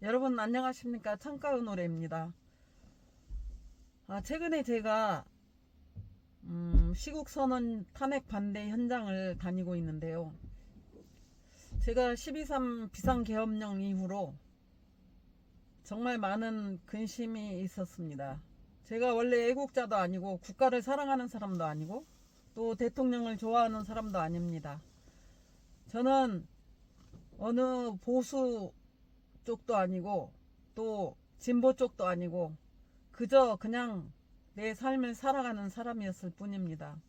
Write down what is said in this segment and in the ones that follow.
여러분 안녕하십니까? 창가의 노래입니다. 최근에 제가 시국선언 탄핵 반대 현장을 다니고 있는데요. 제가 12.3 비상계엄령 이후로 정말 많은 근심이 있었습니다. 제가 원래 애국자도 아니고 국가를 사랑하는 사람도 아니고 또 대통령을 좋아하는 사람도 아닙니다. 저는 어느 보수 쪽도 아니고 또 진보 쪽도 아니고 그저 그냥 내 삶을 살아가는 사람이었을 뿐입니다.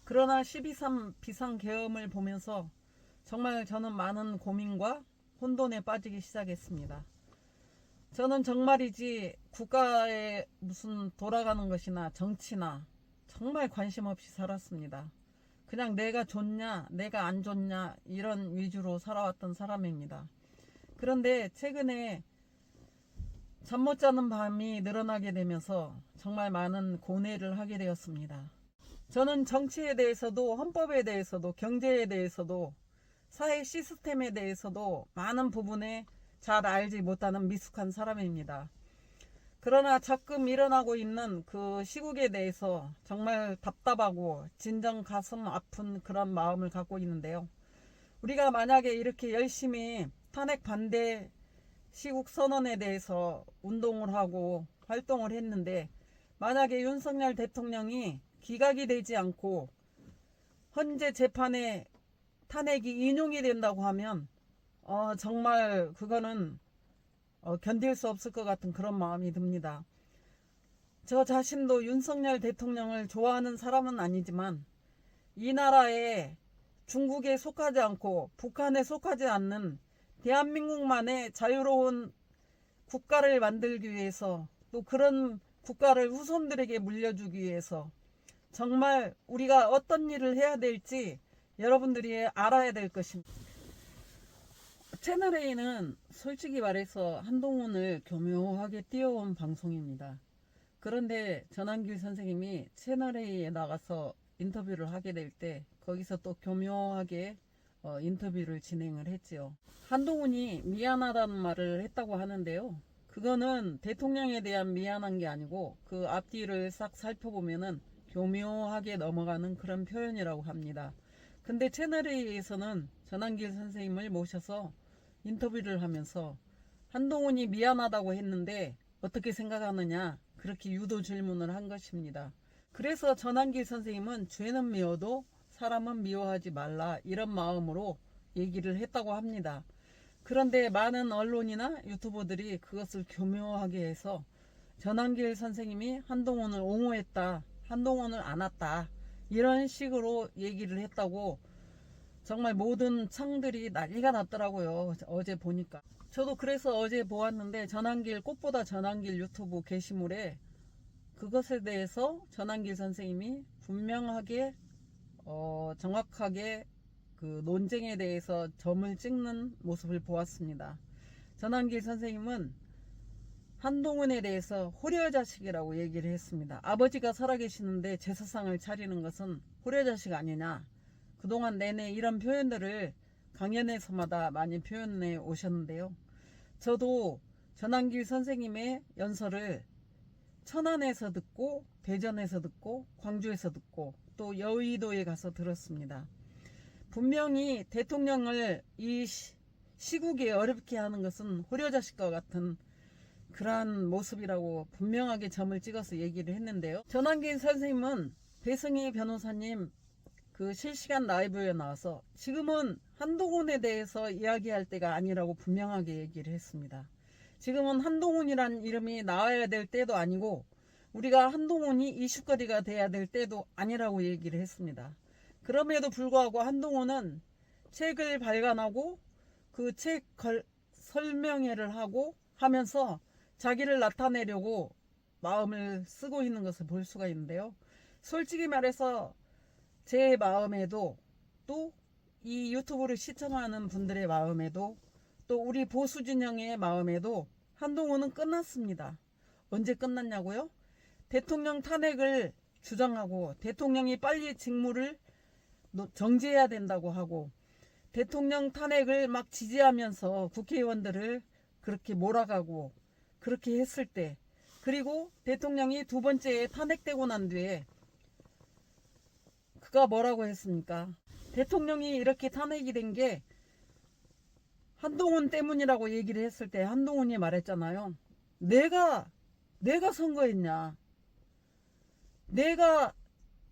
그러나 12.3 비상계엄을 보면서 정말 저는 많은 고민과 혼돈에 빠지기 시작했습니다. 저는 정말이지 국가에 무슨 돌아가는 것이나 정치나 정말 관심 없이 살았습니다. 그냥 내가 좋냐 내가 안 좋냐 이런 위주로 살아왔던 사람입니다. 그런데 최근에 잠 못 자는 밤이 늘어나게 되면서 정말 많은 고뇌를 하게 되었습니다. 저는 정치에 대해서도 헌법에 대해서도 경제에 대해서도 사회 시스템에 대해서도 많은 부분에 잘 알지 못하는 미숙한 사람입니다. 그러나 자금 일어나고 있는 그 시국에 대해서 정말 답답하고 진정 가슴 아픈 그런 마음을 갖고 있는데요. 우리가 만약에 이렇게 열심히 탄핵 반대 시국 선언에 대해서 운동을 하고 활동을 했는데 만약에 윤석열 대통령이 기각이 되지 않고 헌재 재판에 탄핵이 인용이 된다고 하면 정말 그거는 견딜 수 없을 것 같은 그런 마음이 듭니다. 저 자신도 윤석열 대통령을 좋아하는 사람은 아니지만 이 나라에 중국에 속하지 않고 북한에 속하지 않는 대한민국만의 자유로운 국가를 만들기 위해서 또 그런 국가를 후손들에게 물려주기 위해서 정말 우리가 어떤 일을 해야 될지 여러분들이 알아야 될 것입니다. 채널A는 솔직히 말해서 한동훈을 교묘하게 띄워온 방송입니다. 그런데 전한길 선생님이 채널A에 나가서 인터뷰를 하게 될 때 거기서 또 교묘하게 인터뷰를 진행을 했지요. 한동훈이 미안하다는 말을 했다고 하는데요. 그거는 대통령에 대한 미안한 게 아니고 그 앞뒤를 싹 살펴보면은 교묘하게 넘어가는 그런 표현이라고 합니다. 근데 채널A에서는 전한길 선생님을 모셔서 인터뷰를 하면서 한동훈이 미안하다고 했는데 어떻게 생각하느냐 그렇게 유도 질문을 한 것입니다. 그래서 전한길 선생님은 죄는 미워도 사람은 미워하지 말라 이런 마음으로 얘기를 했다고 합니다. 그런데 많은 언론이나 유튜버들이 그것을 교묘하게 해서 전한길 선생님이 한동훈을 옹호했다, 한동훈을 안았다 이런 식으로 얘기를 했다고 정말 모든 창들이 난리가 났더라고요. 어제 보니까. 저도 그래서 어제 보았는데 전한길 꽃보다 전한길 유튜브 게시물에 그것에 대해서 전한길 선생님이 분명하게 정확하게 그 논쟁에 대해서 점을 찍는 모습을 보았습니다. 전한길 선생님은 한동훈에 대해서 호려자식이라고 얘기를 했습니다. 아버지가 살아계시는데 제사상을 차리는 것은 호려자식 아니냐. 그동안 내내 이런 표현들을 강연에서마다 많이 표현해 오셨는데요. 저도 전한길 선생님의 연설을 천안에서 듣고 대전에서 듣고 광주에서 듣고 또 여의도에 가서 들었습니다. 분명히 대통령을 이 시국에 어렵게 하는 것은 호려자식과 같은 그러한 모습이라고 분명하게 점을 찍어서 얘기를 했는데요. 전한길 선생님은 배승희 변호사님 그 실시간 라이브에 나와서 지금은 한동훈에 대해서 이야기할 때가 아니라고 분명하게 얘기를 했습니다. 지금은 한동훈이란 이름이 나와야 될 때도 아니고 우리가 한동훈이 이슈거리가 돼야 될 때도 아니라고 얘기를 했습니다. 그럼에도 불구하고 한동훈은 책을 발간하고 그 책 설명회를 하고 하면서 자기를 나타내려고 마음을 쓰고 있는 것을 볼 수가 있는데요. 솔직히 말해서 제 마음에도 또 이 유튜브를 시청하는 분들의 마음에도 또 우리 보수 진영의 마음에도 한동훈은 끝났습니다. 언제 끝났냐고요? 대통령 탄핵을 주장하고 대통령이 빨리 직무를 정지해야 된다고 하고 대통령 탄핵을 막 지지하면서 국회의원들을 그렇게 몰아가고 그렇게 했을 때, 그리고 대통령이 두 번째 탄핵되고 난 뒤에 그가 뭐라고 했습니까? 대통령이 이렇게 탄핵이 된 게 한동훈 때문이라고 얘기를 했을 때 한동훈이 말했잖아요. 내가 선거했냐? 내가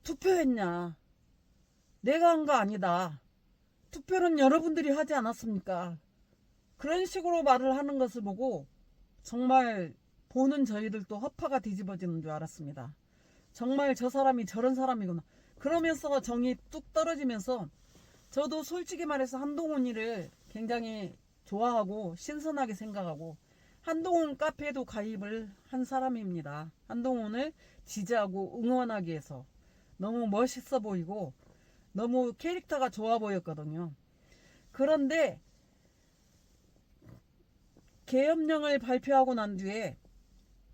투표했냐? 내가 한 거 아니다. 투표는 여러분들이 하지 않았습니까? 그런 식으로 말을 하는 것을 보고 정말 보는 저희들도 허파가 뒤집어지는 줄 알았습니다. 정말 저 사람이 저런 사람이구나. 그러면서 정이 뚝 떨어지면서 저도 솔직히 말해서 한동훈이를 굉장히 좋아하고 신선하게 생각하고 한동훈 카페에도 가입을 한 사람입니다. 한동훈을 지지하고 응원하기 위해서 너무 멋있어 보이고 너무 캐릭터가 좋아 보였거든요. 그런데 계엄령을 발표하고 난 뒤에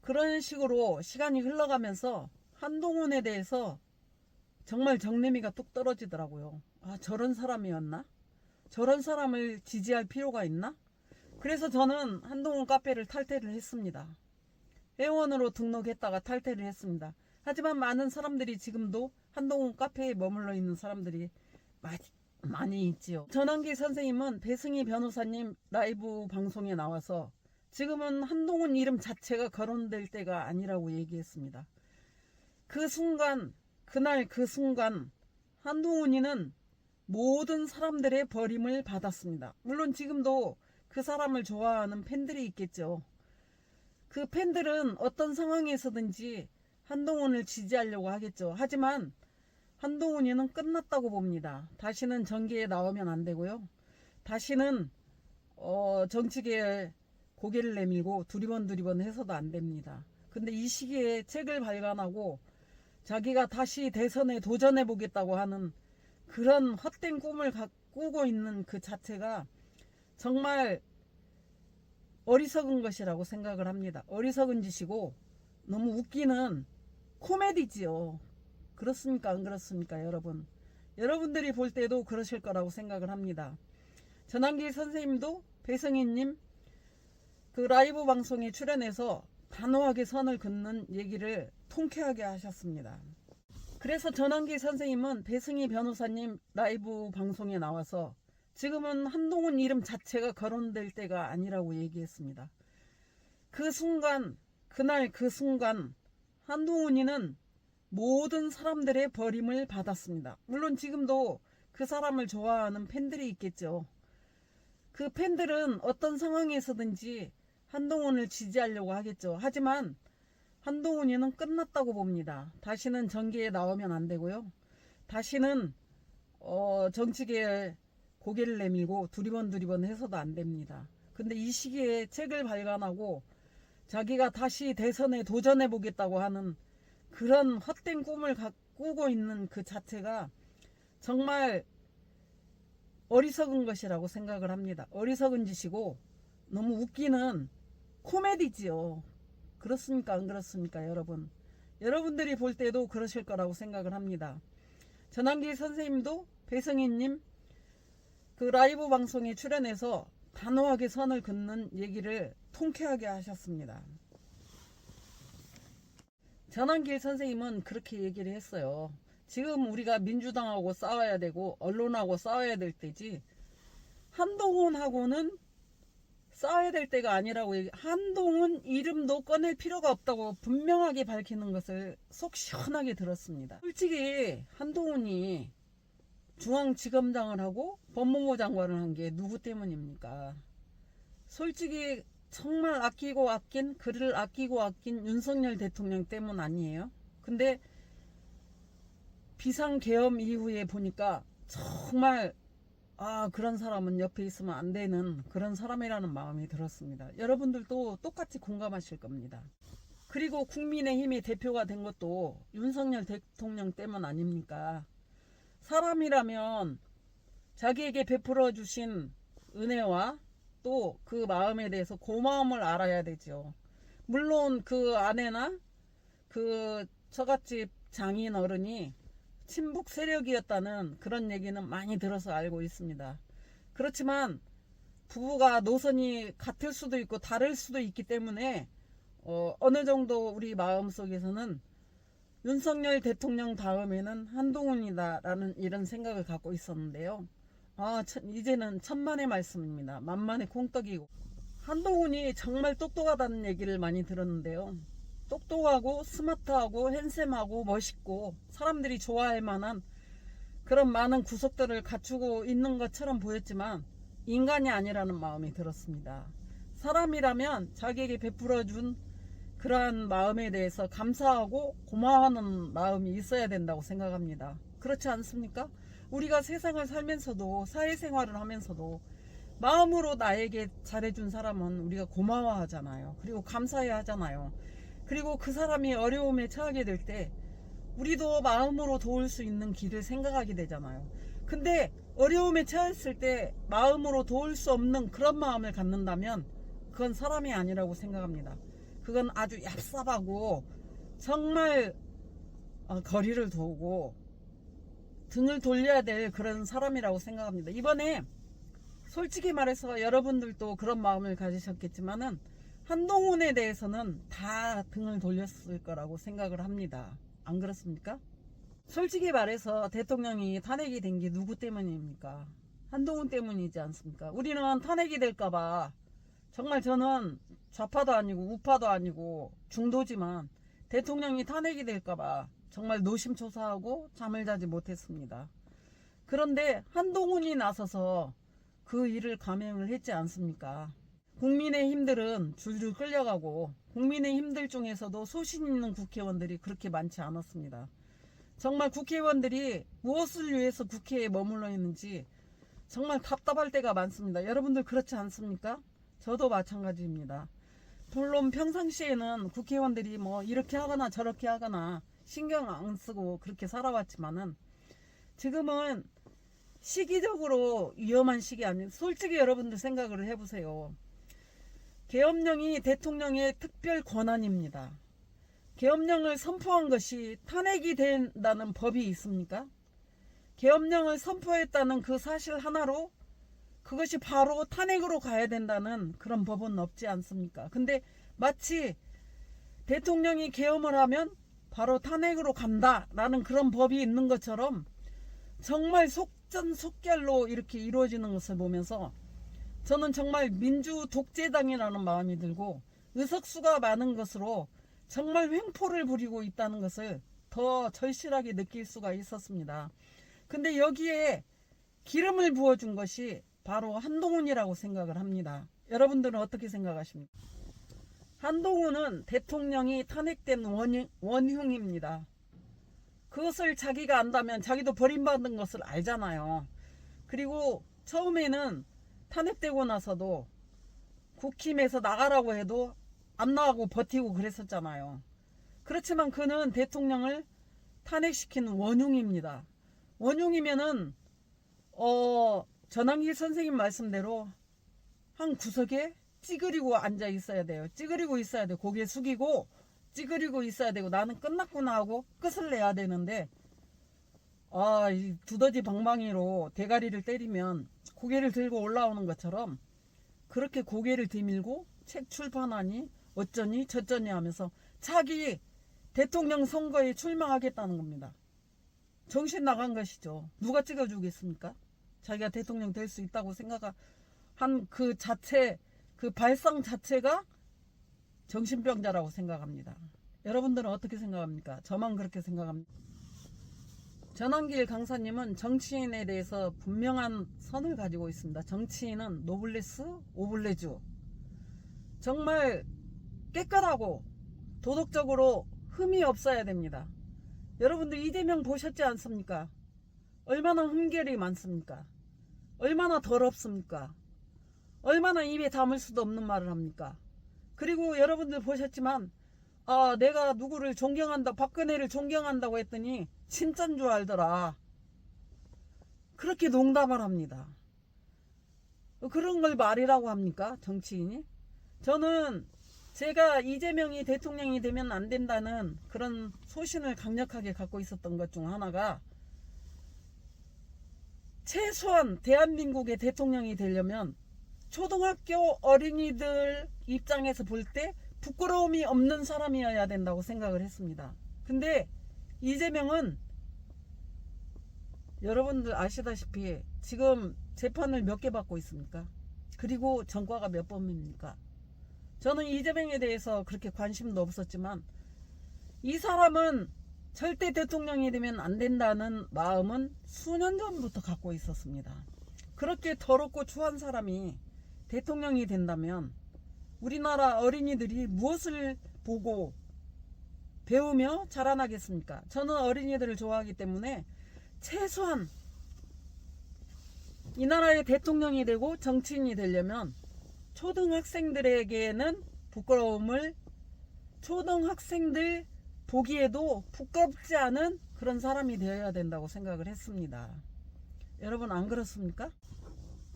그런 식으로 시간이 흘러가면서 한동훈에 대해서 정말 정내미가 뚝 떨어지더라고요. 아, 저런 사람이었나? 저런 사람을 지지할 필요가 있나? 그래서 저는 한동훈 카페를 탈퇴를 했습니다. 회원으로 등록했다가 탈퇴를 했습니다. 하지만 많은 사람들이 지금도 한동훈 카페에 머물러 있는 사람들이 많이 있지요. 전환기 선생님은 배승희 변호사님 라이브 방송에 나와서 지금은 한동훈 이름 자체가 거론될 때가 아니라고 얘기했습니다. 그 순간, 그날 그 순간 한동훈이는 모든 사람들의 버림을 받았습니다. 물론 지금도 그 사람을 좋아하는 팬들이 있겠죠. 그 팬들은 어떤 상황에서든지 한동훈을 지지하려고 하겠죠. 하지만 한동훈이는 끝났다고 봅니다. 다시는 정계에 나오면 안 되고요. 다시는 정치계에 고개를 내밀고 두리번 해서도 안 됩니다. 근데 이 시기에 책을 발간하고 자기가 다시 대선에 도전해 보겠다고 하는 그런 헛된 꿈을 꾸고 있는 그 자체가 정말 어리석은 것이라고 생각을 합니다. 어리석은 짓이고 너무 웃기는 코미디지요. 그렇습니까? 안 그렇습니까? 여러분. 여러분들이 볼 때도 그러실 거라고 생각을 합니다. 전환기 선생님도 배승희님 그 라이브 방송에 출연해서 단호하게 선을 긋는 얘기를 통쾌하게 하셨습니다. 그래서 전환기 선생님은 배승희 변호사님 라이브 방송에 나와서 지금은 한동훈 이름 자체가 거론될 때가 아니라고 얘기했습니다. 그 순간, 그날 그 순간 한동훈이는 모든 사람들의 버림을 받았습니다. 물론 지금도 그 사람을 좋아하는 팬들이 있겠죠. 그 팬들은 어떤 상황에서든지 한동훈을 지지하려고 하겠죠. 하지만 한동훈이는 끝났다고 봅니다. 다시는 정계에 나오면 안 되고요. 다시는 정치계에 고개를 내밀고 두리번 해서도 안 됩니다. 근데 이 시기에 책을 발간하고 자기가 다시 대선에 도전해 보겠다고 하는 그런 헛된 꿈을 꾸고 있는 그 자체가 정말 어리석은 것이라고 생각을 합니다. 어리석은 짓이고 너무 웃기는 코미디지요. 그렇습니까? 안 그렇습니까? 여러분. 여러분들이 볼 때도 그러실 거라고 생각을 합니다. 전환기 선생님도 배승희님 그 라이브 방송에 출연해서 단호하게 선을 긋는 얘기를 통쾌하게 하셨습니다. 전환길 선생님은 그렇게 얘기를 했어요. 지금 우리가 민주당하고 싸워야 되고 언론하고 싸워야 될 때지 한동훈하고는 싸워야 될 때가 아니라고 한동훈 이름도 꺼낼 필요가 없다고 분명하게 밝히는 것을 속 시원하게 들었습니다. 솔직히 한동훈이 중앙지검장을 하고 법무부 장관을 한 게 누구 때문입니까? 솔직히 정말 그를 아끼고 아낀 윤석열 대통령 때문 아니에요? 근데 비상계엄 이후에 보니까 정말 그런 사람은 옆에 있으면 안 되는 그런 사람이라는 마음이 들었습니다. 여러분들도 똑같이 공감하실 겁니다. 그리고 국민의힘의 대표가 된 것도 윤석열 대통령 때문 아닙니까? 사람이라면 자기에게 베풀어 주신 은혜와 또 그 마음에 대해서 고마움을 알아야 되죠. 물론 그 아내나 그 처갓집 장인 어른이 친북 세력이었다는 그런 얘기는 많이 들어서 알고 있습니다. 그렇지만 부부가 노선이 같을 수도 있고 다를 수도 있기 때문에 어느 정도 우리 마음속에서는 윤석열 대통령 다음에는 한동훈이다라는 이런 생각을 갖고 있었는데요. 이제는 천만의 말씀입니다. 만만의 콩떡이고. 한동훈이 정말 똑똑하다는 얘기를 많이 들었는데요. 똑똑하고 스마트하고 핸섬하고 멋있고 사람들이 좋아할 만한 그런 많은 구석들을 갖추고 있는 것처럼 보였지만 인간이 아니라는 마음이 들었습니다. 사람이라면 자기에게 베풀어준 그러한 마음에 대해서 감사하고 고마워하는 마음이 있어야 된다고 생각합니다. 그렇지 않습니까? 우리가 세상을 살면서도 사회생활을 하면서도 마음으로 나에게 잘해준 사람은 우리가 고마워하잖아요. 그리고 감사해야 하잖아요. 그리고 그 사람이 어려움에 처하게 될 때 우리도 마음으로 도울 수 있는 길을 생각하게 되잖아요. 근데 어려움에 처했을 때 마음으로 도울 수 없는 그런 마음을 갖는다면 그건 사람이 아니라고 생각합니다. 그건 아주 얍삽하고 정말 거리를 두고 등을 돌려야 될 그런 사람이라고 생각합니다. 이번에 솔직히 말해서 여러분들도 그런 마음을 가지셨겠지만은 한동훈에 대해서는 다 등을 돌렸을 거라고 생각을 합니다. 안 그렇습니까? 솔직히 말해서 대통령이 탄핵이 된 게 누구 때문입니까? 한동훈 때문이지 않습니까? 우리는 탄핵이 될까봐 정말 저는 좌파도 아니고 우파도 아니고 중도지만 대통령이 탄핵이 될까봐 정말 노심초사하고 잠을 자지 못했습니다. 그런데 한동훈이 나서서 그 일을 감행을 했지 않습니까? 국민의힘들은 줄줄 끌려가고 국민의힘들 중에서도 소신 있는 국회의원들이 그렇게 많지 않았습니다. 정말 국회의원들이 무엇을 위해서 국회에 머물러 있는지 정말 답답할 때가 많습니다. 여러분들 그렇지 않습니까? 저도 마찬가지입니다. 물론 평상시에는 국회의원들이 뭐 이렇게 하거나 저렇게 하거나 신경 안 쓰고 그렇게 살아왔지만은 지금은 시기적으로 위험한 시기 아니에요. 솔직히 여러분들 생각을 해보세요. 계엄령이 대통령의 특별 권한입니다. 계엄령을 선포한 것이 탄핵이 된다는 법이 있습니까? 계엄령을 선포했다는 그 사실 하나로 그것이 바로 탄핵으로 가야 된다는 그런 법은 없지 않습니까? 근데 마치 대통령이 계엄을 하면 바로 탄핵으로 간다라는 그런 법이 있는 것처럼 정말 속전속결로 이렇게 이루어지는 것을 보면서 저는 정말 민주독재당이라는 마음이 들고 의석수가 많은 것으로 정말 횡포를 부리고 있다는 것을 더 절실하게 느낄 수가 있었습니다. 근데 여기에 기름을 부어준 것이 바로 한동훈이라고 생각을 합니다. 여러분들은 어떻게 생각하십니까? 한동훈은 대통령이 탄핵된 원흉입니다. 그것을 자기가 안다면 자기도 버림받은 것을 알잖아요. 그리고 처음에는 탄핵되고 나서도 국힘에서 나가라고 해도 안 나가고 버티고 그랬었잖아요. 그렇지만 그는 대통령을 탄핵시킨 원흉입니다. 원흉이면은 전환길 선생님 말씀대로 한 구석에 찌그리고 앉아 있어야 돼요. 찌그리고 있어야 돼. 고개 숙이고 찌그리고 있어야 되고 나는 끝났구나 하고 끝을 내야 되는데 이 두더지 방망이로 대가리를 때리면 고개를 들고 올라오는 것처럼 그렇게 고개를 디밀고 책 출판하니 어쩌니 저쩌니 하면서 자기 대통령 선거에 출마하겠다는 겁니다. 정신 나간 것이죠. 누가 찍어주겠습니까? 자기가 대통령 될 수 있다고 생각한 그 자체, 그 발상 자체가 정신병자라고 생각합니다. 여러분들은 어떻게 생각합니까? 저만 그렇게 생각합니다. 전환길 강사님은 정치인에 대해서 분명한 선을 가지고 있습니다. 정치인은 노블레스, 오블레주. 정말 깨끗하고 도덕적으로 흠이 없어야 됩니다. 여러분들 이재명 보셨지 않습니까? 얼마나 흠결이 많습니까? 얼마나 더럽습니까? 얼마나 입에 담을 수도 없는 말을 합니까? 그리고 여러분들 보셨지만 내가 누구를 존경한다, 박근혜를 존경한다고 했더니 진짜인 줄 알더라. 그렇게 농담을 합니다. 그런 걸 말이라고 합니까? 정치인이? 저는 제가 이재명이 대통령이 되면 안 된다는 그런 소신을 강력하게 갖고 있었던 것 중 하나가 최소한 대한민국의 대통령이 되려면 초등학교 어린이들 입장에서 볼 때 부끄러움이 없는 사람이어야 된다고 생각을 했습니다. 근데 이재명은 여러분들 아시다시피 지금 재판을 몇 개 받고 있습니까? 그리고 전과가 몇 번입니까? 저는 이재명에 대해서 그렇게 관심도 없었지만 이 사람은 절대 대통령이 되면 안 된다는 마음은 수년 전부터 갖고 있었습니다. 그렇게 더럽고 추한 사람이 대통령이 된다면 우리나라 어린이들이 무엇을 보고 배우며 자라나겠습니까? 저는 어린이들을 좋아하기 때문에 최소한 이 나라의 대통령이 되고 정치인이 되려면 초등학생들에게는 부끄러움을, 초등학생들 보기에도 부끄럽지 않은 그런 사람이 되어야 된다고 생각을 했습니다. 여러분 안 그렇습니까?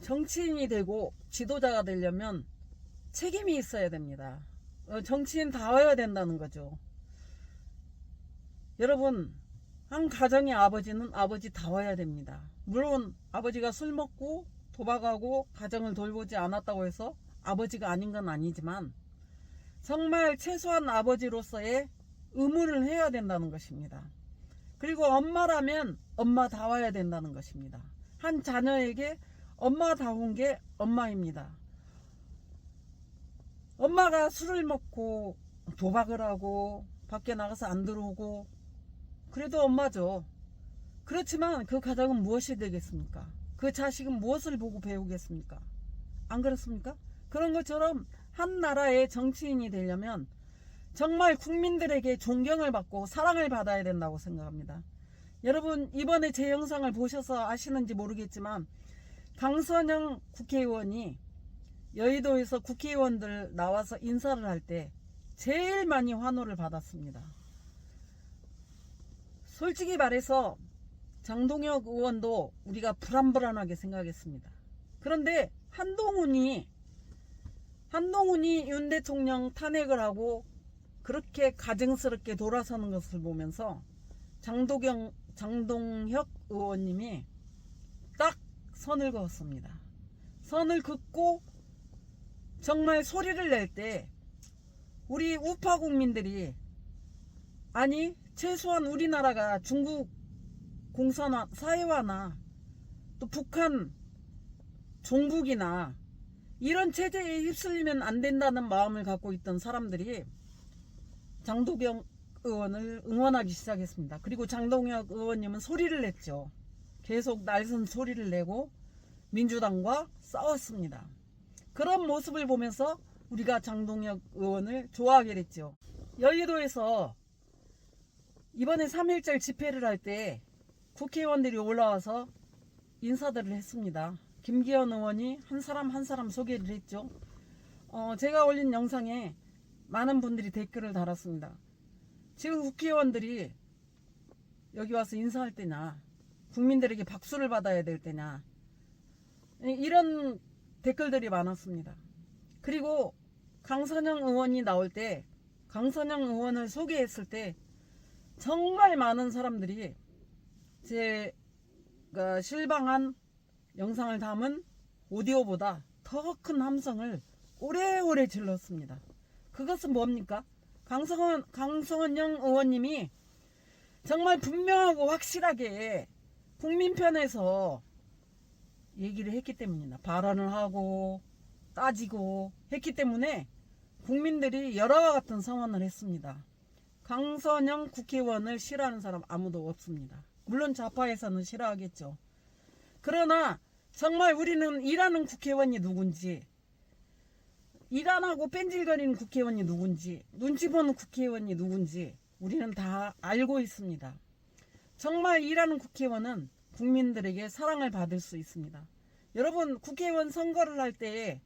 정치인이 되고 지도자가 되려면 책임이 있어야 됩니다. 정치인 다워야 된다는 거죠. 여러분, 한 가정의 아버지는 아버지 다워야 됩니다. 물론 아버지가 술 먹고 도박하고 가정을 돌보지 않았다고 해서 아버지가 아닌 건 아니지만 정말 최소한 아버지로서의 의무를 해야 된다는 것입니다. 그리고 엄마라면 엄마다워야 된다는 것입니다. 한 자녀에게 엄마다운 게 엄마입니다. 엄마가 술을 먹고 도박을 하고 밖에 나가서 안 들어오고 그래도 엄마죠. 그렇지만 그 가정은 무엇이 되겠습니까? 그 자식은 무엇을 보고 배우겠습니까? 안 그렇습니까? 그런 것처럼 한 나라의 정치인이 되려면 정말 국민들에게 존경을 받고 사랑을 받아야 된다고 생각합니다. 여러분 이번에 제 영상을 보셔서 아시는지 모르겠지만 강선영 국회의원이 여의도에서 국회의원들 나와서 인사를 할 때 제일 많이 환호를 받았습니다. 솔직히 말해서 장동혁 의원도 우리가 불안불안하게 생각했습니다. 그런데 한동훈이 윤 대통령 탄핵을 하고 그렇게 가증스럽게 돌아서는 것을 보면서 장동혁 의원님이 딱 선을 그었습니다. 선을 긋고 정말 소리를 낼 때 우리 우파 국민들이, 아니 최소한 우리나라가 중국 공산화 사회화나 또 북한 종북이나 이런 체제에 휩쓸리면 안 된다는 마음을 갖고 있던 사람들이 장동혁 의원을 응원하기 시작했습니다. 그리고 장동혁 의원님은 소리를 냈죠. 계속 날선 소리를 내고 민주당과 싸웠습니다. 그런 모습을 보면서 우리가 장동혁 의원을 좋아하게 됐죠. 여의도에서 이번에 3.1절 집회를 할 때 국회의원들이 올라와서 인사들을 했습니다. 김기현 의원이 한 사람 한 사람 소개를 했죠. 제가 올린 영상에 많은 분들이 댓글을 달았습니다. 지금 국회의원들이 여기 와서 인사할 때냐, 국민들에게 박수를 받아야 될 때냐, 이런 댓글들이 많았습니다. 그리고 강선영 의원이 나올 때, 강선영 의원을 소개했을 때 정말 많은 사람들이 제가 실방한 영상을 담은 오디오보다 더 큰 함성을 오래오래 질렀습니다. 그것은 뭡니까? 강선영 의원님이 정말 분명하고 확실하게 국민 편에서 얘기를 했기 때문이나 발언을 하고 따지고 했기 때문에 국민들이 열화와 같은 성원을 했습니다. 강선영 국회의원을 싫어하는 사람 아무도 없습니다. 물론 좌파에서는 싫어하겠죠. 그러나 정말 우리는 일하는 국회의원이 누군지, 일 안 하고 뺀질거리는 국회의원이 누군지, 눈치 보는 국회의원이 누군지 우리는 다 알고 있습니다. 정말 일하는 국회의원은 국민들에게 사랑을 받을 수 있습니다. 여러분 국회의원 선거를 할 때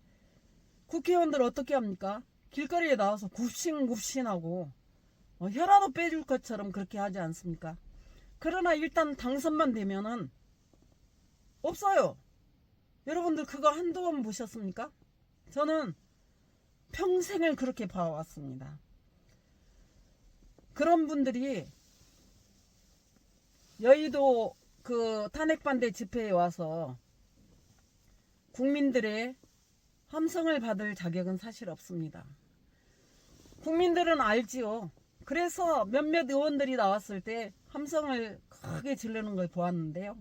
국회의원들 어떻게 합니까? 길거리에 나와서 굽신굽신하고 혀라도 빼줄 것처럼 그렇게 하지 않습니까? 그러나 일단 당선만 되면은 없어요. 여러분들 그거 한두 번 보셨습니까? 저는 평생을 그렇게 봐왔습니다. 그런 분들이 여의도 그 탄핵반대 집회에 와서 국민들의 함성을 받을 자격은 사실 없습니다. 국민들은 알지요. 그래서 몇몇 의원들이 나왔을 때 함성을 크게 지르는 걸 보았는데요.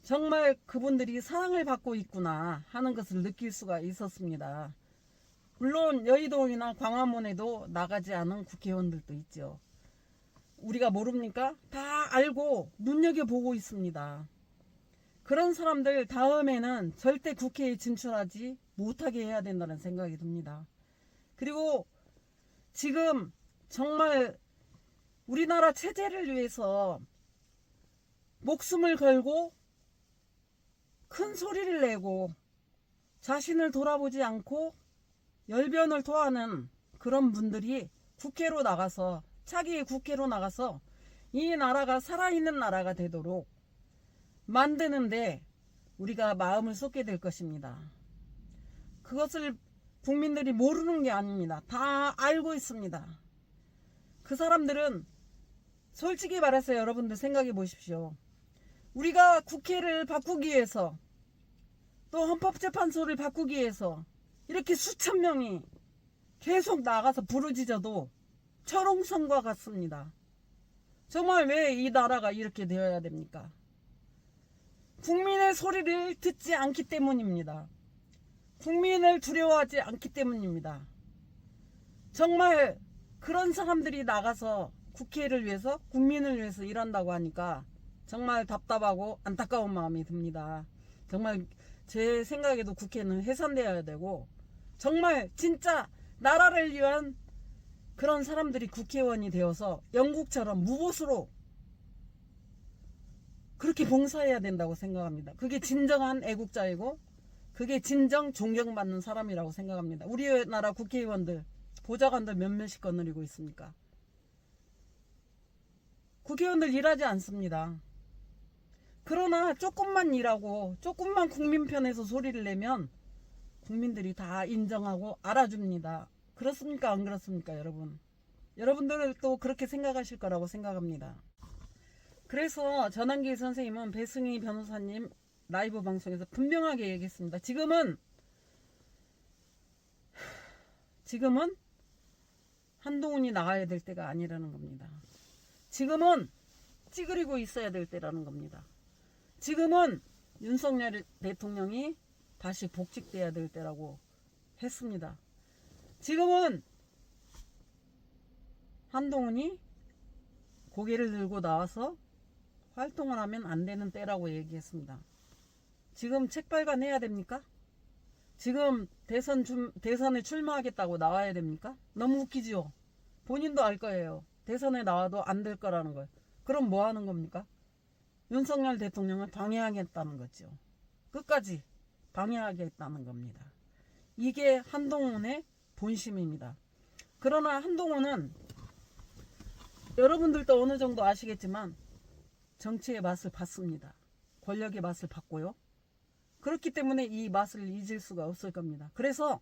정말 그분들이 사랑을 받고 있구나 하는 것을 느낄 수가 있었습니다. 물론 여의도이나 광화문에도 나가지 않은 국회의원들도 있죠. 우리가 모릅니까? 다 알고 눈여겨보고 있습니다. 그런 사람들 다음에는 절대 국회에 진출하지 못하게 해야 된다는 생각이 듭니다. 그리고 지금 정말 우리나라 체제를 위해서 목숨을 걸고 큰 소리를 내고 자신을 돌아보지 않고 열변을 토하는 그런 분들이 국회로 나가서 차기 국회로 나가서 이 나라가 살아있는 나라가 되도록 만드는데 우리가 마음을 쏟게 될 것입니다. 그것을 국민들이 모르는 게 아닙니다. 다 알고 있습니다. 그 사람들은 솔직히 말해서 여러분들 생각해 보십시오. 우리가 국회를 바꾸기 위해서 또 헌법재판소를 바꾸기 위해서 이렇게 수천 명이 계속 나가서 부르짖어도 철옹성과 같습니다. 정말 왜 이 나라가 이렇게 되어야 됩니까? 국민의 소리를 듣지 않기 때문입니다. 국민을 두려워하지 않기 때문입니다. 정말 그런 사람들이 나가서 국회를 위해서 국민을 위해서 일한다고 하니까 정말 답답하고 안타까운 마음이 듭니다. 정말 제 생각에도 국회는 해산되어야 되고 정말 진짜 나라를 위한 그런 사람들이 국회의원이 되어서 영국처럼 무보수로 그렇게 봉사해야 된다고 생각합니다. 그게 진정한 애국자이고 그게 진정 존경받는 사람이라고 생각합니다. 우리나라 국회의원들 보좌관들 몇몇이 거느리고 있습니까? 국회의원들 일하지 않습니다. 그러나 조금만 일하고 조금만 국민 편에서 소리를 내면 국민들이 다 인정하고 알아줍니다. 그렇습니까? 안 그렇습니까? 여러분? 여러분들은 또 그렇게 생각하실 거라고 생각합니다. 그래서 전환기 선생님은 배승희 변호사님 라이브 방송에서 분명하게 얘기했습니다. 지금은 한동훈이 나가야 될 때가 아니라는 겁니다. 지금은 찌그리고 있어야 될 때라는 겁니다. 지금은 윤석열 대통령이 다시 복직돼야 될 때라고 했습니다. 지금은 한동훈이 고개를 들고 나와서 활동을 하면 안 되는 때라고 얘기했습니다. 지금 책발간해야 됩니까? 지금 대선에 출마하겠다고 나와야 됩니까? 너무 웃기죠? 본인도 알 거예요. 대선에 나와도 안 될 거라는 걸. 그럼 뭐 하는 겁니까? 윤석열 대통령을 방해하겠다는 거죠. 끝까지 방해하겠다는 겁니다. 이게 한동훈의 본심입니다. 그러나 한동훈은 여러분들도 어느 정도 아시겠지만 정치의 맛을 봤습니다. 권력의 맛을 봤고요. 그렇기 때문에 이 맛을 잊을 수가 없을 겁니다. 그래서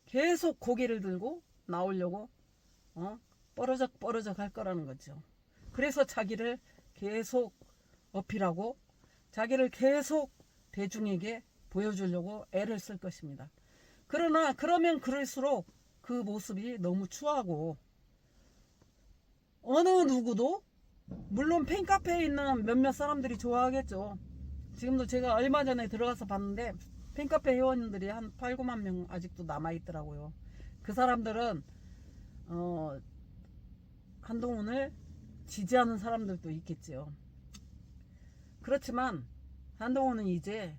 계속 고개를 들고 나오려고 뻐러적 할 거라는 거죠. 그래서 자기를 계속 어필하고 자기를 계속 대중에게 보여주려고 애를 쓸 것입니다. 그러나 그러면 그럴수록 그 모습이 너무 추하고 어느 누구도 물론 팬카페에 있는 몇몇 사람들이 좋아하겠죠. 지금도 제가 얼마 전에 들어가서 봤는데 팬카페 회원들이 한 8, 9만 명 아직도 남아있더라고요. 그 사람들은 한동훈을 지지하는 사람들도 있겠죠. 그렇지만 한동훈은 이제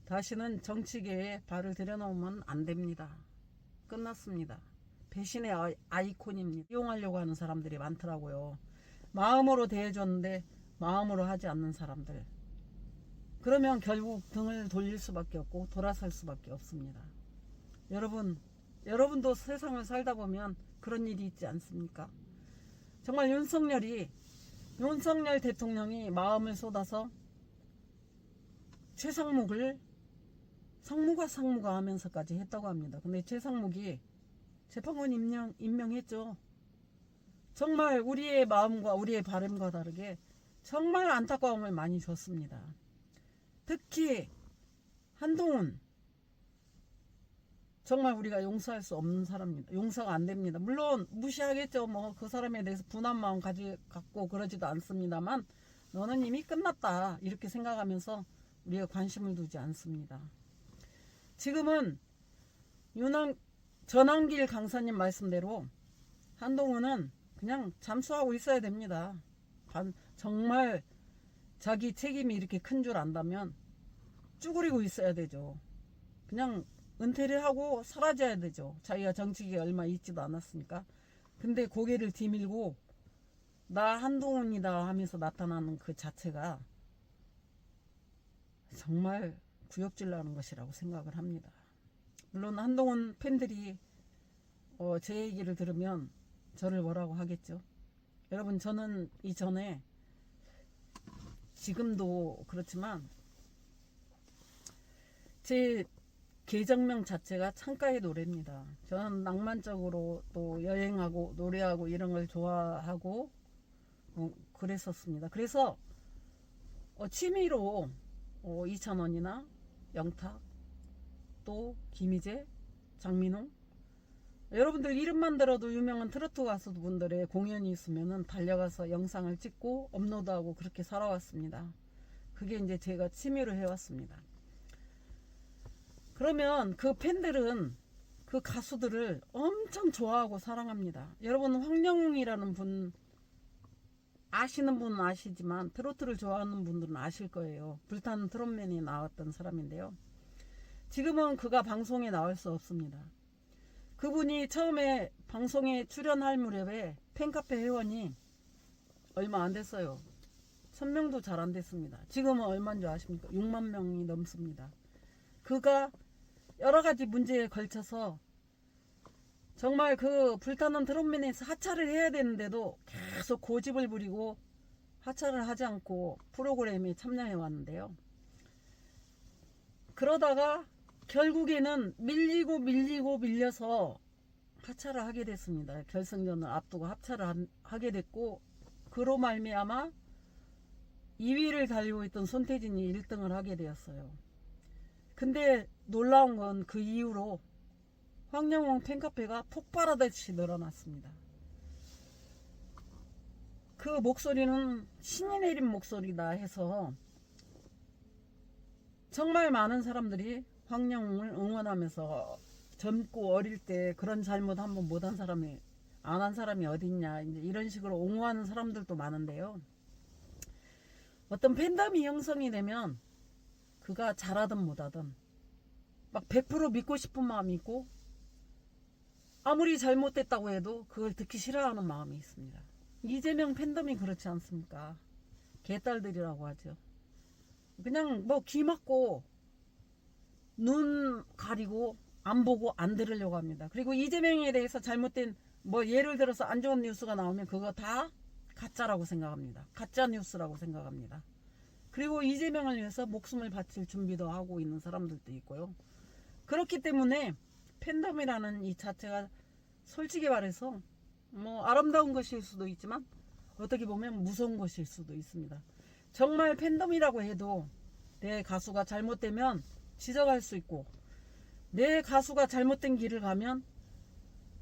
다시는 정치계에 발을 들여놓으면 안 됩니다. 끝났습니다. 배신의 아이콘입니다. 이용하려고 하는 사람들이 많더라고요. 마음으로 대해줬는데 마음으로 하지 않는 사람들. 그러면 결국 등을 돌릴 수밖에 없고 돌아설 수밖에 없습니다. 여러분도 세상을 살다 보면 그런 일이 있지 않습니까? 정말 윤석열 대통령이 마음을 쏟아서 최상목을 상무가 하면서까지 했다고 합니다. 근데 최상목이 재판관 임명했죠. 정말 우리의 마음과 우리의 바람과 다르게 정말 안타까움을 많이 줬습니다. 특히 한동훈 정말 우리가 용서할 수 없는 사람입니다. 용서가 안 됩니다. 물론 무시하겠죠. 뭐 그 사람에 대해서 분한 마음 갖고 그러지도 않습니다만 너는 이미 끝났다 이렇게 생각하면서 우리가 관심을 두지 않습니다. 지금은 전한길 강사님 말씀대로 한동훈은 그냥 잠수하고 있어야 됩니다. 정말 자기 책임이 이렇게 큰 줄 안다면 쭈그리고 있어야 되죠. 그냥 은퇴를 하고 사라져야 되죠. 자기가 정치계에 얼마 있지도 않았으니까. 근데 고개를 디밀고 나 한동훈이다 하면서 나타나는 그 자체가 정말 구역질 나는 것이라고 생각을 합니다. 물론 한동훈 팬들이 제 얘기를 들으면 저를 뭐라고 하겠죠. 여러분, 저는 이전에 지금도 그렇지만 제 계정명 자체가 창가의 노래입니다. 저는 낭만적으로 또 여행하고 노래하고 이런 걸 좋아하고 그랬었습니다. 그래서 취미로 2,000원이나 영탁, 또 김희재, 장민홍, 여러분들 이름만 들어도 유명한 트로트 가수분들의 공연이 있으면 달려가서 영상을 찍고 업로드하고 그렇게 살아왔습니다. 그게 이제 제가 취미로 해왔습니다. 그러면 그 팬들은 그 가수들을 엄청 좋아하고 사랑합니다. 여러분, 황영웅이라는 분 아시는 분은 아시지만 트로트를 좋아하는 분들은 아실 거예요. 불타는 트롯맨이 나왔던 사람인데요. 지금은 그가 방송에 나올 수 없습니다. 그분이 처음에 방송에 출연할 무렵에 팬카페 회원이 얼마 안 됐어요. 1000명도 잘 안 됐습니다. 지금은 얼마인 줄 아십니까? 6만 명이 넘습니다. 그가 여러 가지 문제에 걸쳐서 정말 그 불타는 트롯맨에서 하차를 해야 되는데도 계속 고집을 부리고 하차를 하지 않고 프로그램에 참여해 왔는데요. 그러다가 결국에는 밀려서 하차를 하게 됐습니다. 결승전을 앞두고 하차를 하게 됐고, 그로 말미암아 2위를 달리고 있던 손태진이 1등을 하게 되었어요. 근데 놀라운 건 그 이후로 황영웅 팬카페가 폭발하듯이 늘어났습니다. 그 목소리는 신이 내린 목소리다 해서 정말 많은 사람들이 황영웅을 응원하면서 젊고 어릴 때 그런 잘못 한번 못한 사람이 안 한 사람이 어딨냐 이제 이런 식으로 옹호하는 사람들도 많은데요. 어떤 팬덤이 형성이 되면 그가 잘하든 못하든 막 100% 믿고 싶은 마음이 있고 아무리 잘못됐다고 해도 그걸 듣기 싫어하는 마음이 있습니다. 이재명 팬덤이 그렇지 않습니까? 개딸들이라고 하죠. 그냥 뭐 귀 막고 눈 가리고 안 보고 안 들으려고 합니다. 그리고 이재명에 대해서 잘못된 뭐 예를 들어서 안 좋은 뉴스가 나오면 그거 다 가짜라고 생각합니다. 가짜 뉴스라고 생각합니다. 그리고 이재명을 위해서 목숨을 바칠 준비도 하고 있는 사람들도 있고요. 그렇기 때문에 팬덤이라는 이 자체가 솔직히 말해서 뭐 아름다운 것일 수도 있지만 어떻게 보면 무서운 것일 수도 있습니다. 정말 팬덤이라고 해도 내 가수가 잘못되면 지적할 수 있고 내 가수가 잘못된 길을 가면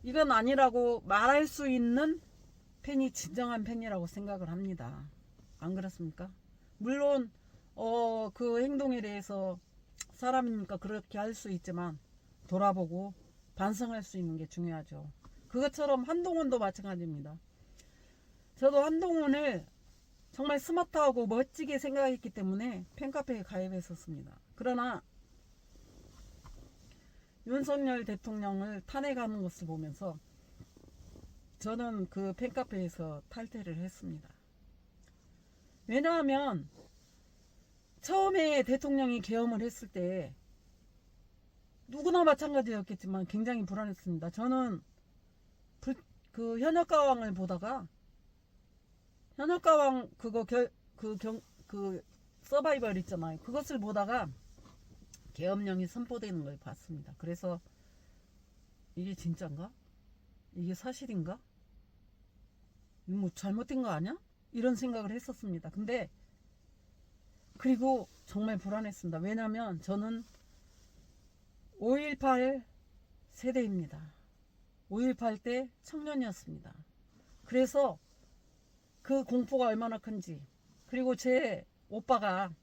이건 아니라고 말할 수 있는 팬이 진정한 팬이라고 생각을 합니다. 안 그렇습니까? 물론 그 행동에 대해서 사람이니까 그렇게 할 수 있지만 돌아보고 반성할 수 있는 게 중요하죠. 그것처럼 한동훈도 마찬가지입니다. 저도 한동훈을 정말 스마트하고 멋지게 생각했기 때문에 팬카페에 가입했었습니다. 그러나 윤석열 대통령을 탄핵하는 것을 보면서 저는 그 팬카페에서 탈퇴를 했습니다. 왜냐하면 처음에 대통령이 계엄을 했을 때 누구나 마찬가지였겠지만 굉장히 불안했습니다. 저는 그 현역가왕을 보다가 현역가왕 그 서바이벌 있잖아요. 그것을 보다가 계엄령이 선포되는 걸 봤습니다. 그래서 이게 진짠가? 이게 사실인가? 이거 뭐 잘못된 거 아니야? 이런 생각을 했었습니다. 근데 그리고 정말 불안했습니다. 왜냐하면 저는 5.18 세대입니다. 5.18 때 청년이었습니다. 그래서 그 공포가 얼마나 큰지, 그리고 제 오빠가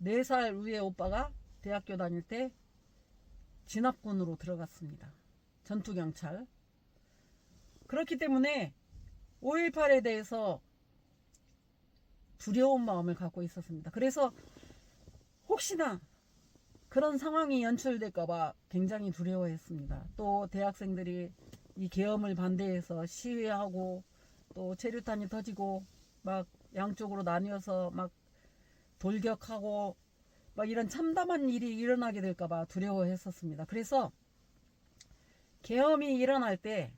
4살 위의 오빠가 대학교 다닐 때 진압군으로 들어갔습니다. 전투경찰. 그렇기 때문에 5.18에 대해서 두려운 마음을 갖고 있었습니다. 그래서 혹시나 그런 상황이 연출될까봐 굉장히 두려워했습니다. 또 대학생들이 이 계엄을 반대해서 시위하고 또 체류탄이 터지고 막 양쪽으로 나뉘어서 막 돌격하고 막 이런 참담한 일이 일어나게 될까봐 두려워했었습니다. 그래서 계엄이 일어날 때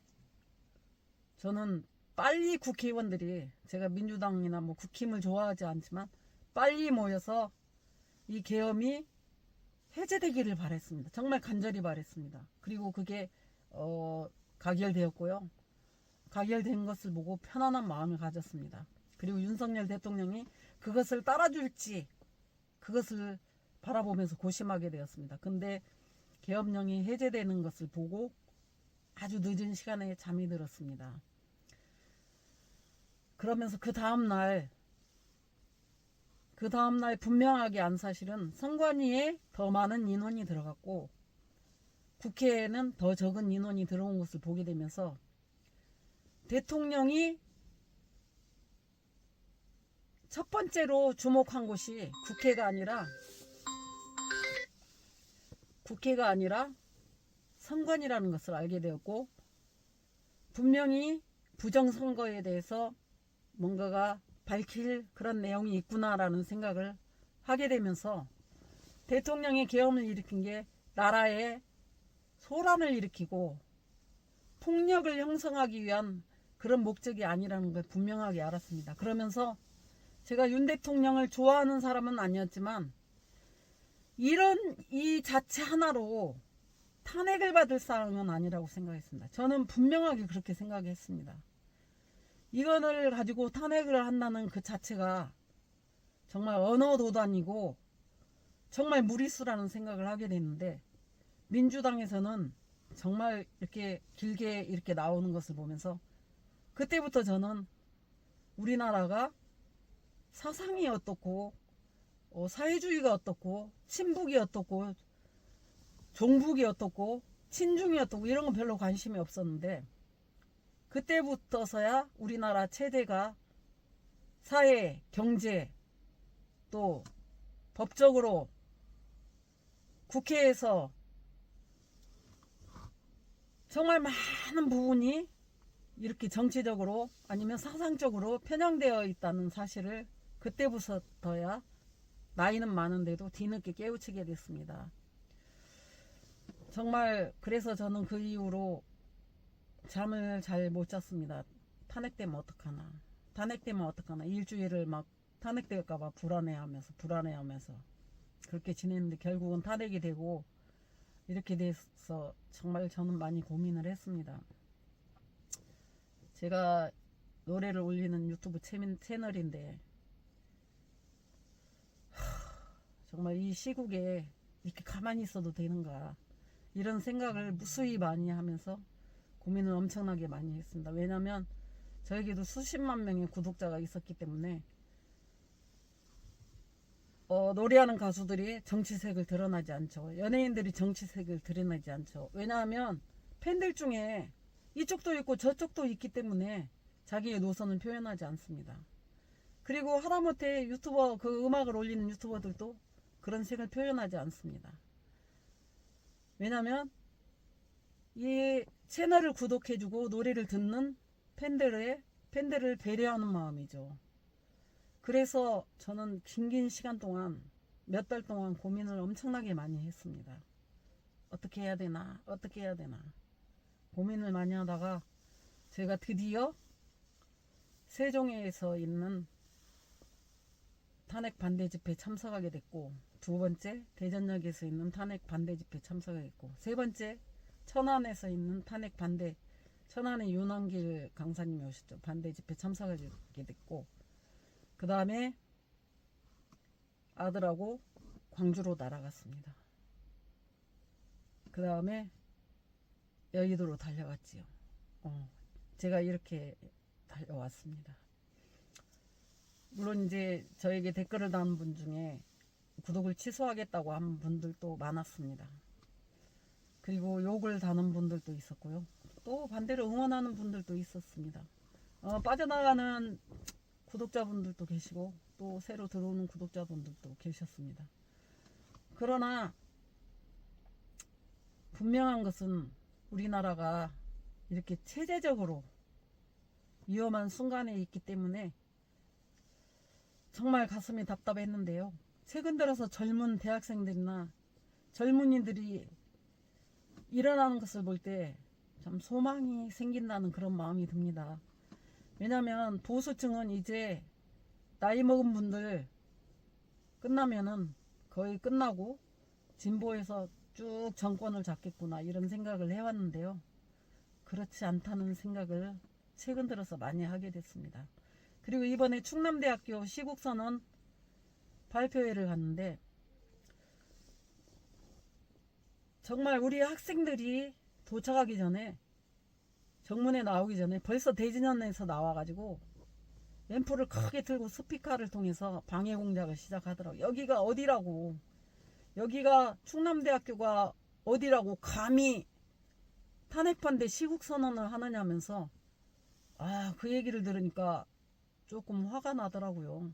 저는 빨리 국회의원들이, 제가 민주당이나 뭐 국힘을 좋아하지 않지만 빨리 모여서 이 계엄이 해제되기를 바랬습니다. 정말 간절히 바랬습니다. 그리고 그게 가결되었고요. 가결된 것을 보고 편안한 마음을 가졌습니다. 그리고 윤석열 대통령이 그것을 따라줄지 그것을 바라보면서 고심하게 되었습니다. 근데 계엄령이 해제되는 것을 보고 아주 늦은 시간에 잠이 들었습니다. 그러면서 그 다음날 분명하게 안 사실은 선관위에 더 많은 인원이 들어갔고 국회에는 더 적은 인원이 들어온 것을 보게 되면서 대통령이 첫 번째로 주목한 곳이 국회가 아니라 선관위라는 것을 알게 되었고, 분명히 부정선거에 대해서 뭔가가 밝힐 그런 내용이 있구나라는 생각을 하게 되면서 대통령이 계엄을 일으킨 게 나라에 소란을 일으키고 폭력을 형성하기 위한 그런 목적이 아니라는 걸 분명하게 알았습니다. 그러면서 제가 윤 대통령을 좋아하는 사람은 아니었지만 이런 이 자체 하나로 탄핵을 받을 사항은 아니라고 생각했습니다. 저는 분명하게 그렇게 생각했습니다. 이거를 가지고 탄핵을 한다는 그 자체가 정말 언어도단이고 정말 무리수라는 생각을 하게 됐는데, 민주당에서는 정말 이렇게 길게 이렇게 나오는 것을 보면서 그때부터 저는 우리나라가 사상이 어떻고 사회주의가 어떻고 친북이 어떻고 종북이 어떻고 친중이 어떻고 이런 건 별로 관심이 없었는데, 그때부터서야 우리나라 체제가 사회, 경제, 또 법적으로 국회에서 정말 많은 부분이 이렇게 정치적으로 아니면 사상적으로 편향되어 있다는 사실을 그때부터야 나이는 많은데도 뒤늦게 깨우치게 됐습니다. 정말 그래서 저는 그 이후로 잠을 잘 못 잤습니다. 탄핵되면 어떡하나 일주일을 막 탄핵될까봐 불안해하면서 그렇게 지냈는데 결국은 탄핵이 되고 이렇게 돼서 정말 저는 많이 고민을 했습니다. 제가 노래를 올리는 유튜브 채널인데 정말 이 시국에 이렇게 가만히 있어도 되는가, 이런 생각을 무수히 많이 하면서 고민을 엄청나게 많이 했습니다. 왜냐하면 저에게도 수십만 명의 구독자가 있었기 때문에 노래하는 가수들이 정치색을 드러나지 않죠. 연예인들이 정치색을 드러나지 않죠. 왜냐하면 팬들 중에 이쪽도 있고 저쪽도 있기 때문에 자기의 노선을 표현하지 않습니다. 그리고 하다못해 유튜버, 그 음악을 올리는 유튜버들도 그런 색을 표현하지 않습니다. 왜냐하면 이 채널을 구독해주고 노래를 듣는 팬들을 배려하는 마음이죠. 그래서 저는 긴 시간 동안, 몇 달 동안 고민을 엄청나게 많이 했습니다. 어떻게 해야 되나 고민을 많이 하다가 제가 드디어 세종에서 있는 탄핵 반대 집회에 참석하게 됐고, 두 번째 대전역에서 있는 탄핵 반대 집회에 참석했고, 세 번째 천안에서 있는 탄핵 반대, 천안의 윤한길 강사님이 오셨죠. 반대 집회 참석하게 됐고, 그 다음에 아들하고 광주로 날아갔습니다. 그 다음에 여의도로 달려갔지요. 제가 이렇게 달려왔습니다. 물론 이제 저에게 댓글을 다는 분 중에 구독을 취소하겠다고 한 분들도 많았습니다. 그리고 욕을 다는 분들도 있었고요. 또 반대로 응원하는 분들도 있었습니다. 빠져나가는 구독자분들도 계시고 또 새로 들어오는 구독자분들도 계셨습니다. 그러나 분명한 것은 우리나라가 이렇게 체제적으로 위험한 순간에 있기 때문에 정말 가슴이 답답했는데요. 최근 들어서 젊은 대학생들이나 젊은이들이 일어나는 것을 볼 때 참 소망이 생긴다는 그런 마음이 듭니다. 왜냐하면 보수층은 이제 나이 먹은 분들 끝나면은 거의 끝나고 진보에서 쭉 정권을 잡겠구나 이런 생각을 해왔는데요. 그렇지 않다는 생각을 최근 들어서 많이 하게 됐습니다. 그리고 이번에 충남대학교 시국선언 발표회를 갔는데 정말 우리 학생들이 도착하기 전에 정문에 나오기 전에 벌써 대진현에서 나와가지고 앰프를 크게 틀고 스피커를 통해서 방해 공작을 시작하더라고요. 여기가 어디라고, 여기가 충남대학교가 어디라고 감히 탄핵반대 시국선언을 하느냐면서 그 얘기를 들으니까 조금 화가 나더라고요.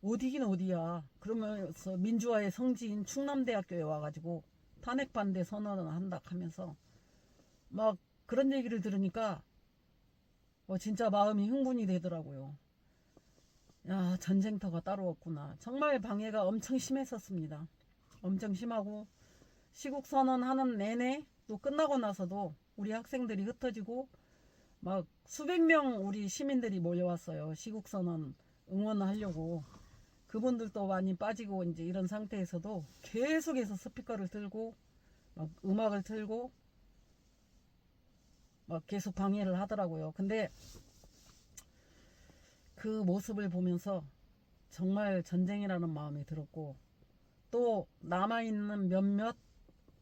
어디긴 어디야. 그러면서 민주화의 성지인 충남대학교에 와가지고 탄핵반대 선언을 한다 하면서 막 그런 얘기를 들으니까 진짜 마음이 흥분이 되더라고요. 야, 전쟁터가 따로 없구나. 정말 방해가 엄청 심했었습니다. 엄청 심하고 시국선언 하는 내내 또 끝나고 나서도 우리 학생들이 흩어지고 막 수백 명 우리 시민들이 몰려왔어요. 시국선언 응원하려고. 그분들도 많이 빠지고 이제 이런 상태에서도 계속해서 스피커를 들고 막 음악을 틀고 막 계속 방해를 하더라고요. 근데 그 모습을 보면서 정말 전쟁이라는 마음이 들었고 또 남아있는 몇몇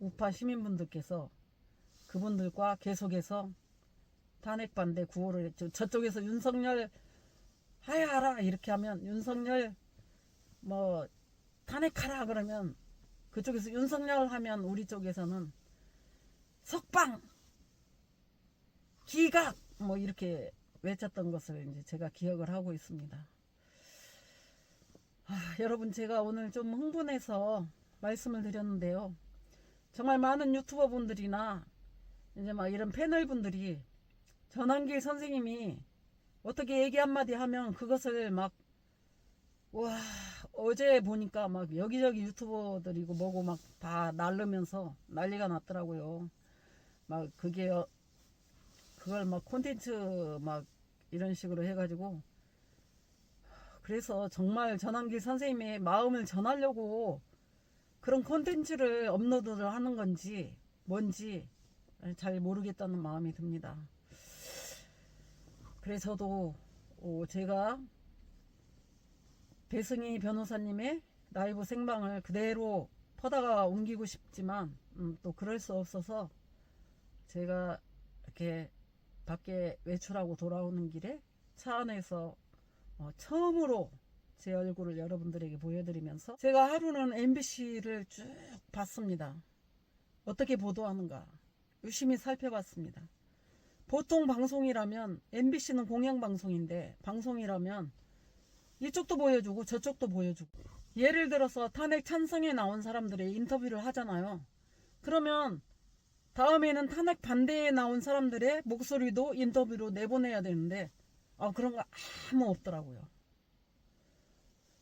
우파 시민분들께서 그분들과 계속해서 탄핵반대 구호를 했죠. 저쪽에서 윤석열 하야하라 이렇게 하면 윤석열 뭐 탄핵하라 그러면 그쪽에서 윤석열 하면 우리 쪽에서는 석방 기각 뭐 이렇게 외쳤던 것을 이제 제가 기억을 하고 있습니다. 여러분 제가 오늘 좀 흥분해서 말씀을 드렸는데요. 정말 많은 유튜버 분들이나 이제 막 이런 패널 분들이 전환길 선생님이 어떻게 얘기 한마디 하면 그것을 막 와 어제 보니까 막 여기저기 유튜버들이고 뭐고 막 다 날르면서 난리가 났더라고요. 막 그걸 막 콘텐츠 막 이런 식으로 해가지고 그래서 정말 전환길 선생님의 마음을 전하려고 그런 콘텐츠를 업로드를 하는 건지 뭔지 잘 모르겠다는 마음이 듭니다. 그래서도 제가 배승희 변호사님의 라이브 생방을 그대로 퍼다가 옮기고 싶지만 또 그럴 수 없어서 제가 이렇게 밖에 외출하고 돌아오는 길에 차 안에서 처음으로 제 얼굴을 여러분들에게 보여드리면서 제가 하루는 MBC를 쭉 봤습니다. 어떻게 보도하는가 열심히 살펴봤습니다. 보통 방송이라면 MBC는 공영방송인데 방송이라면 이쪽도 보여주고 저쪽도 보여주고 예를 들어서 탄핵 찬성에 나온 사람들의 인터뷰를 하잖아요. 그러면 다음에는 탄핵 반대에 나온 사람들의 목소리도 인터뷰로 내보내야 되는데 그런 거 아무 없더라고요.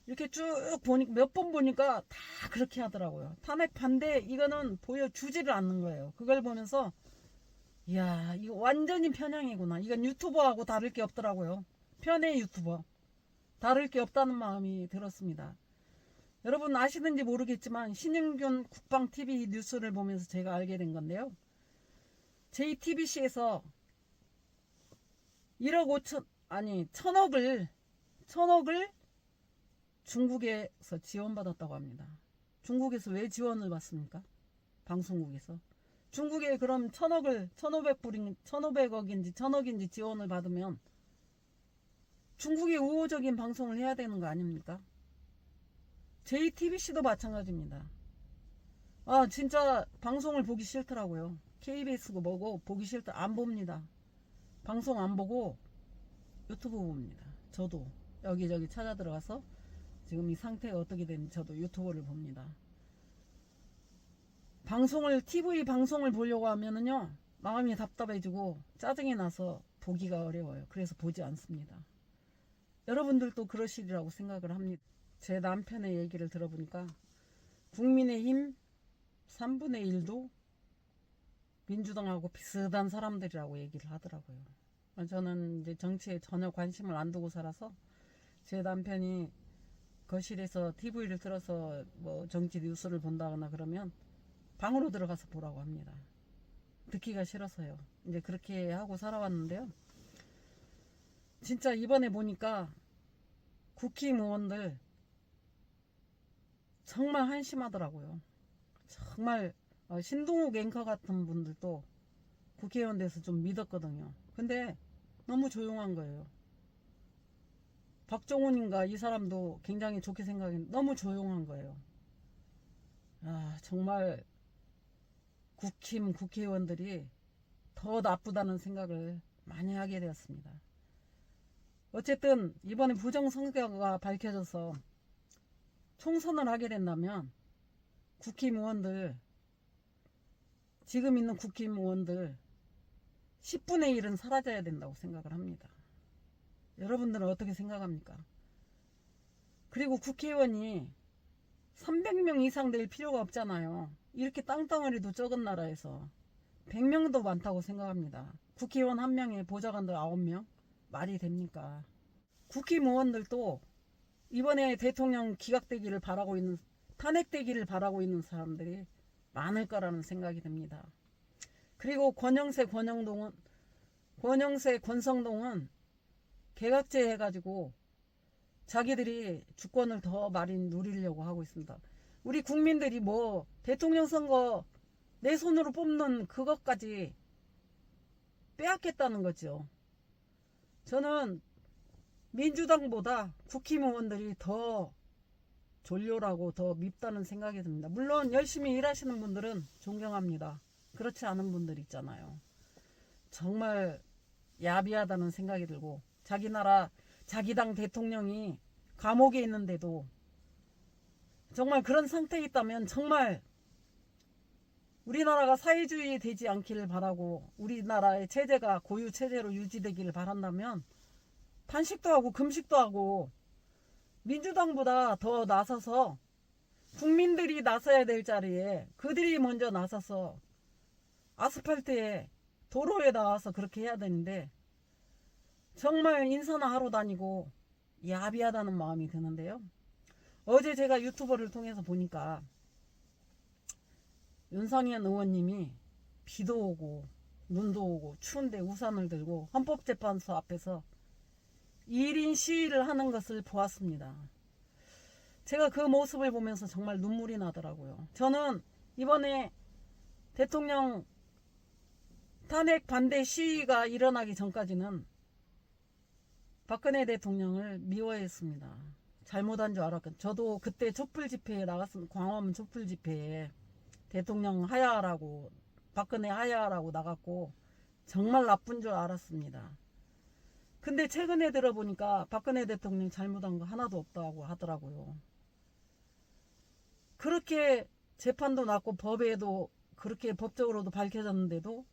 이렇게 쭉 보니까 몇 번 보니까 다 그렇게 하더라고요. 탄핵 반대 이거는 보여주지를 않는 거예요. 그걸 보면서 이야 이거 완전히 편향이구나. 이건 유튜버하고 다를 게 없더라고요. 편의 유튜버 다를 게 없다는 마음이 들었습니다. 여러분 아시는지 모르겠지만 신윤균 국방TV 뉴스를 보면서 제가 알게 된 건데요. JTBC에서 1억 5천 아니 1000억을 중국에서 지원받았다고 합니다. 중국에서 왜 지원을 받습니까? 방송국에서. 중국에 그럼 1,500억인지 1,000억인지 지원을 받으면 중국의 우호적인 방송을 해야 되는 거 아닙니까? JTBC도 마찬가지입니다. 아, 진짜 방송을 보기 싫더라고요. KBS고 뭐고 보기 싫다. 안 봅니다. 방송 안 보고 유튜브 봅니다. 저도 여기저기 찾아 들어가서 지금 이 상태가 어떻게 되는지 저도 유튜브를 봅니다. TV 방송을 보려고 하면은요, 마음이 답답해지고 짜증이 나서 보기가 어려워요. 그래서 보지 않습니다. 여러분들도 그러시리라고 생각을 합니다. 제 남편의 얘기를 들어보니까 국민의힘 3분의 1도 민주당하고 비슷한 사람들이라고 얘기를 하더라고요. 저는 이제 정치에 전혀 관심을 안 두고 살아서 제 남편이 거실에서 TV를 틀어서 뭐 정치 뉴스를 본다거나 그러면 방으로 들어가서 보라고 합니다. 듣기가 싫어서요. 이제 그렇게 하고 살아왔는데요. 진짜 이번에 보니까 국힘의원들 정말 한심하더라고요. 정말 신동욱 앵커 같은 분들도 국회의원 돼서 좀 믿었거든요. 근데 너무 조용한 거예요. 박종훈인가 이 사람도 굉장히 좋게 생각했는데 너무 조용한 거예요. 아, 정말 국회의원들이 더 나쁘다는 생각을 많이 하게 되었습니다. 어쨌든 이번에 부정선거가 밝혀져서 총선을 하게 된다면 국힘의원들, 지금 있는 국힘의원들 10분의 1은 사라져야 된다고 생각을 합니다. 여러분들은 어떻게 생각합니까? 그리고 국회의원이 300명 이상 될 필요가 없잖아요. 이렇게 땅덩어리도 적은 나라에서 100명도 많다고 생각합니다. 국회의원 1명에 보좌관들 9명? 말이 됩니까? 국힘의원들도 이번에 대통령 기각되기를 바라고 있는, 탄핵되기를 바라고 있는 사람들이 많을 거라는 생각이 듭니다. 그리고 권성동은 개각제 해가지고 자기들이 주권을 더 많이 누리려고 하고 있습니다. 우리 국민들이 뭐 대통령 선거 내 손으로 뽑는 그것까지 빼앗겠다는 거죠. 저는 민주당보다 국힘의원들이 더 졸렬하고 더 밉다는 생각이 듭니다. 물론 열심히 일하시는 분들은 존경합니다. 그렇지 않은 분들 있잖아요. 정말 야비하다는 생각이 들고, 자기 나라 자기 당 대통령이 감옥에 있는데도 정말 그런 상태에 있다면 정말 우리나라가 사회주의 되지 않기를 바라고 우리나라의 체제가 고유 체제로 유지되기를 바란다면 단식도 하고 금식도 하고 민주당보다 더 나서서 국민들이 나서야 될 자리에 그들이 먼저 나서서 아스팔트에 도로에 나와서 그렇게 해야 되는데 정말 인사나 하러 다니고 야비하다는 마음이 드는데요. 어제 제가 유튜버를 통해서 보니까 윤상현 의원님이 비도 오고 눈도 오고 추운데 우산을 들고 헌법재판소 앞에서 1인 시위를 하는 것을 보았습니다. 제가 그 모습을 보면서 정말 눈물이 나더라고요. 저는 이번에 대통령 탄핵 반대 시위가 일어나기 전까지는 박근혜 대통령을 미워했습니다. 잘못한 줄 알았거든요. 저도 그때 촛불 집회에 나갔습니다. 광화문 촛불 집회에 대통령 하야하라고, 박근혜 하야하라고 나갔고 정말 나쁜 줄 알았습니다. 근데 최근에 들어보니까 박근혜 대통령 잘못한 거 하나도 없다고 하더라고요. 그렇게 재판도 났고 법에도 그렇게 법적으로도 밝혀졌는데도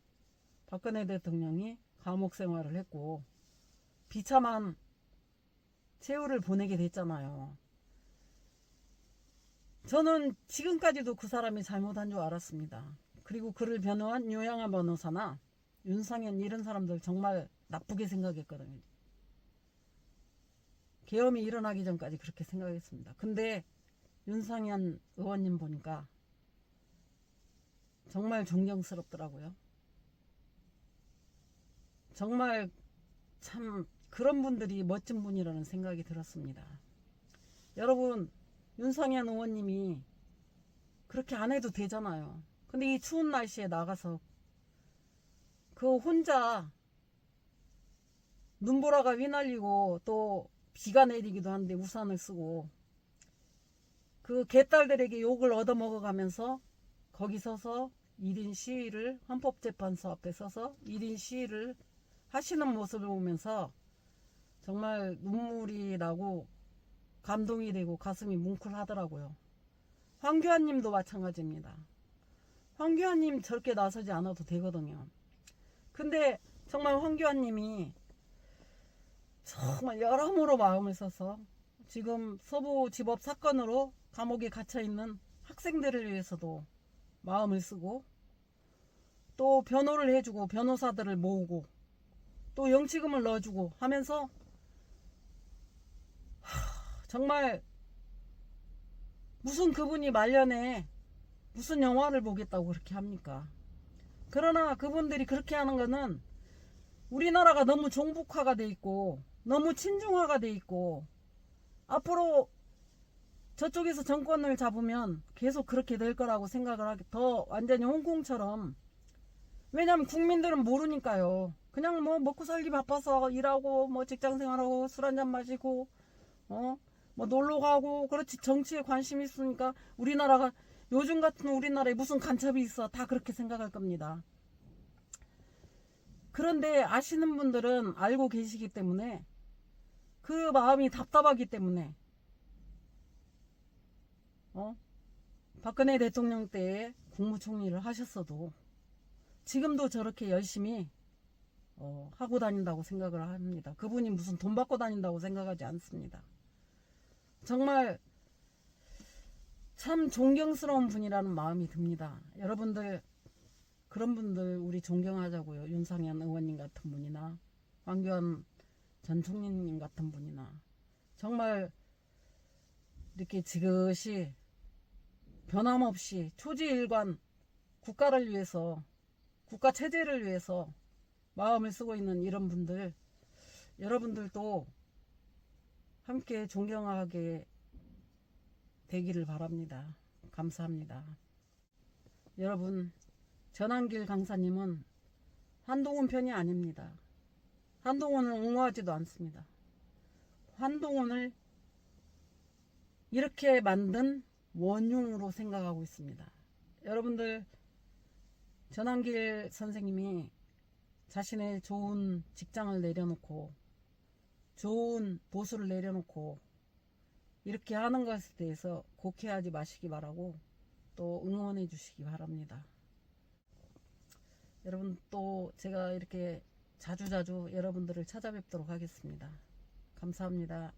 박근혜 대통령이 감옥 생활을 했고 비참한 세월을 보내게 됐잖아요. 저는 지금까지도 그 사람이 잘못한 줄 알았습니다. 그리고 그를 변호한 유영아 변호사나 윤상현 이런 사람들 정말 나쁘게 생각했거든요. 계엄이 일어나기 전까지 그렇게 생각했습니다. 근데 윤상현 의원님 보니까 정말 존경스럽더라고요. 정말 참 그런 분들이 멋진 분이라는 생각이 들었습니다. 여러분, 윤상현 의원님이 그렇게 안 해도 되잖아요. 근데 이 추운 날씨에 나가서 그 혼자 눈보라가 휘날리고 또 비가 내리기도 하는데 우산을 쓰고 그 개딸들에게 욕을 얻어먹어가면서 거기 서서 1인 시위를 헌법재판소 앞에 서서 1인 시위를 하시는 모습을 보면서 정말 눈물이 나고 감동이 되고 가슴이 뭉클하더라고요. 황교안 님도 마찬가지입니다. 황교안 님 저렇게 나서지 않아도 되거든요. 근데 정말 황교안 님이 정말 여러모로 마음을 써서 지금 서부지법 사건으로 감옥에 갇혀있는 학생들을 위해서도 마음을 쓰고 또 변호를 해주고 변호사들을 모으고 또 영치금을 넣어주고 하면서 정말 무슨 그분이 말년에 무슨 영화를 보겠다고 그렇게 합니까? 그러나 그분들이 그렇게 하는 거는 우리나라가 너무 종북화가 돼 있고 너무 친중화가 돼 있고 앞으로 저쪽에서 정권을 잡으면 계속 그렇게 될 거라고 생각을 하게 더 완전히 홍콩처럼. 왜냐면 국민들은 모르니까요. 그냥 뭐 먹고 살기 바빠서 일하고 뭐 직장생활하고 술 한잔 마시고 뭐 놀러 가고 그렇지. 정치에 관심이 있으니까 우리나라가 요즘 같은 우리나라에 무슨 간첩이 있어 다 그렇게 생각할 겁니다. 그런데 아시는 분들은 알고 계시기 때문에 그 마음이 답답하기 때문에 박근혜 대통령 때 국무총리를 하셨어도 지금도 저렇게 열심히 하고 다닌다고 생각을 합니다. 그분이 무슨 돈 받고 다닌다고 생각하지 않습니다. 정말 참 존경스러운 분이라는 마음이 듭니다. 여러분들 그런 분들 우리 존경하자고요. 윤상현 의원님 같은 분이나 황교안 전 총리님 같은 분이나 정말 이렇게 지그시 변함없이 초지일관 국가를 위해서 국가 체제를 위해서 마음을 쓰고 있는 이런 분들 여러분들도 함께 존경하게 되기를 바랍니다. 감사합니다. 여러분 전한길 강사님은 한동훈 편이 아닙니다. 한동훈을 옹호하지도 않습니다. 한동훈을 이렇게 만든 원흉으로 생각하고 있습니다. 여러분들 전한길 선생님이 자신의 좋은 직장을 내려놓고 좋은 보수를 내려놓고 이렇게 하는 것에 대해서 곡해하지 마시기 바라고 또 응원해 주시기 바랍니다. 여러분 또 제가 이렇게 자주자주 여러분들을 찾아뵙도록 하겠습니다. 감사합니다.